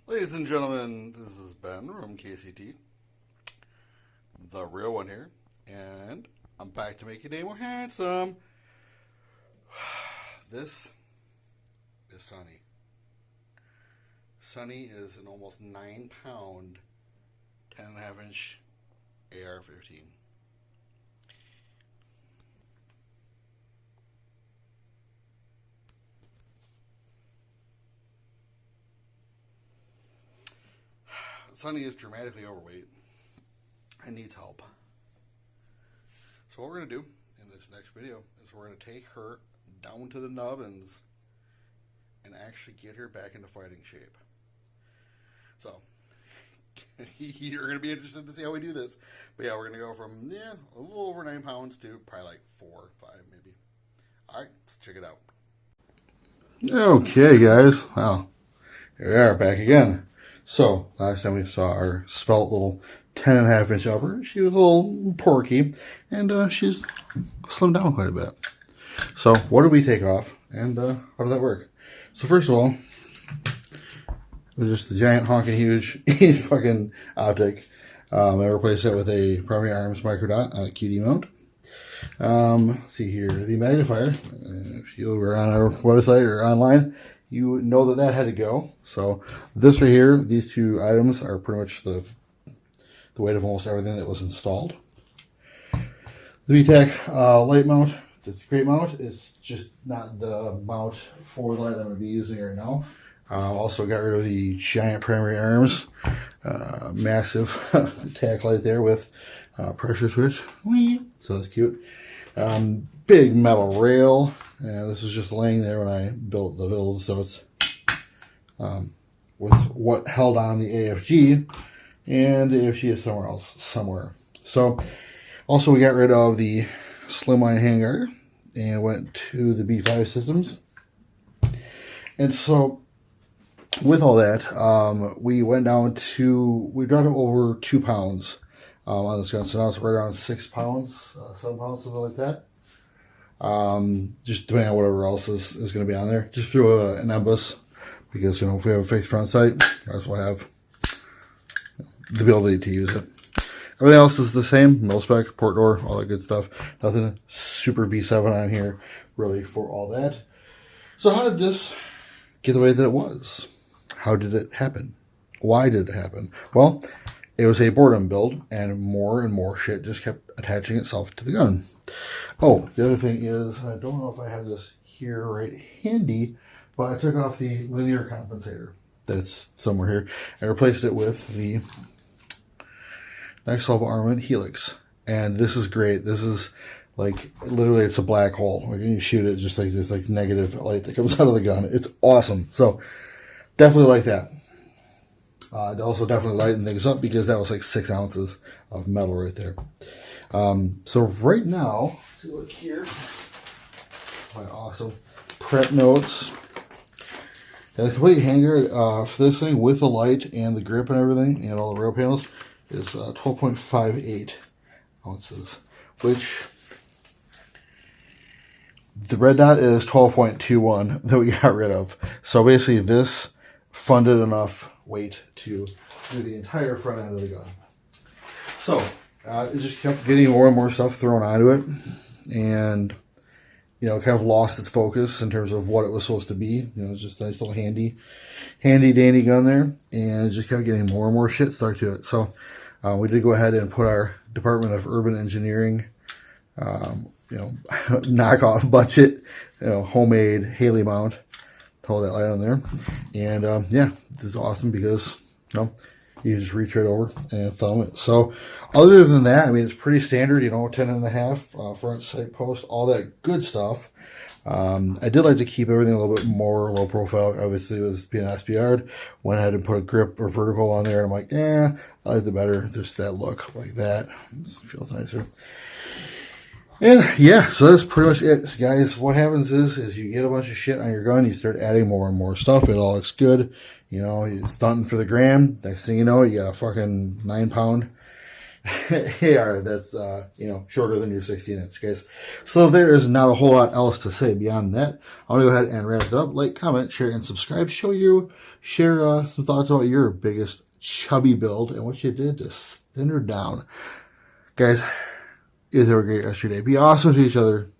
Ladies and gentlemen, this is Ben from KCT, the real one here, and I'm back to make your day more handsome. This is Sunny. Sunny is an almost 9-pound, 10.5-inch AR-15. Sunny is dramatically overweight and needs help. So what we're going to do in this next video is we're going to take her down to the nubbins and actually get her back into fighting shape. So you're going to be interested to see how we do this. But yeah, we're going to go from a little over 9 pounds to probably like 4, 5 maybe. All right, let's check it out. Okay, guys. Well, here we are back again. So, last time we saw our svelte little 10.5-inch upper, she was a little porky, and she's slimmed down quite a bit. So, what did we take off, and how did that work? So, first of all, it was just the giant honking huge fucking optic. I replaced it with a Primary Arms Microdot on a QD mount. Let's see here, the magnifier, if you were on our website or online, you know that had to go. So this right here, these two items are pretty much the weight of almost everything that was installed. The VTAC light mount, this great mount, is just not the mount for the light I'm going to be using right now. Also got rid of the giant Primary Arms, massive tack light there with pressure switch. So that's cute. Big metal rail. This was just laying there when I built the build, so it's with what held on the AFG, and the AFG is somewhere. So, also we got rid of the slimline handguard and went to the B5 systems. And so, with all that, we dropped it over 2 pounds on this gun. So now it's right around 6 pounds, 7 pounds, something like that. Just depending on whatever else is going to be on there. Just threw an emboss because, if we have a face front sight, I also have the ability to use it. Everything else is the same, mil spec, port door, all that good stuff. Nothing super V7 on here, really, for all that. So how did this get the way that it was? How did it happen? Why did it happen? Well, it was a boredom build, and more shit just kept attaching itself to the gun. Oh, the other thing is, I don't know if I have this here right handy, but I took off the linear compensator that's somewhere here and replaced it with the Next Level Armament Helix. And this is great. This is like, literally, it's a black hole. Like, when you shoot it, it's just like this like negative light that comes out of the gun. It's awesome. So, definitely like that. It also definitely lightened things up because that was like 6 ounces of metal right there. So right now, let's look here. My awesome prep notes. And the complete handguard for this thing with the light and the grip and everything and all the rail panels is 12.58 ounces, which the red dot is 12.21 that we got rid of. So basically this funded enough weight to do the entire front end of the gun. So it just kept getting more and more stuff thrown onto it, and kind of lost its focus in terms of what it was supposed to be. It's just a nice little handy dandy gun there, and it just kept getting more and more shit stuck to it. So we did go ahead and put our Department of Urban Engineering knockoff budget, homemade Haley mount to hold that light on there. And this is awesome because you just reach right over and thumb it. So other than that, I mean, it's pretty standard, 10.5 front sight post, all that good stuff. I did like to keep everything a little bit more low profile. Obviously, it was being SPR'd. Went ahead and put a grip or vertical on there. And I'm like, I like the better. Just that look like that. It feels nicer. And so that's pretty much it, guys. What happens is you get a bunch of shit on your gun, you start adding more and more stuff, it all looks good. You're stunting for the gram. Next thing you know, you got a fucking 9-pound AR that's, you know, shorter than your 16-inch, guys. So there is not a whole lot else to say beyond that. I'll go ahead and wrap it up. Like, comment, share, and subscribe. Share some thoughts about your biggest chubby build and what you did to thin her down. Guys, you guys have a great rest of your day. Be awesome to each other.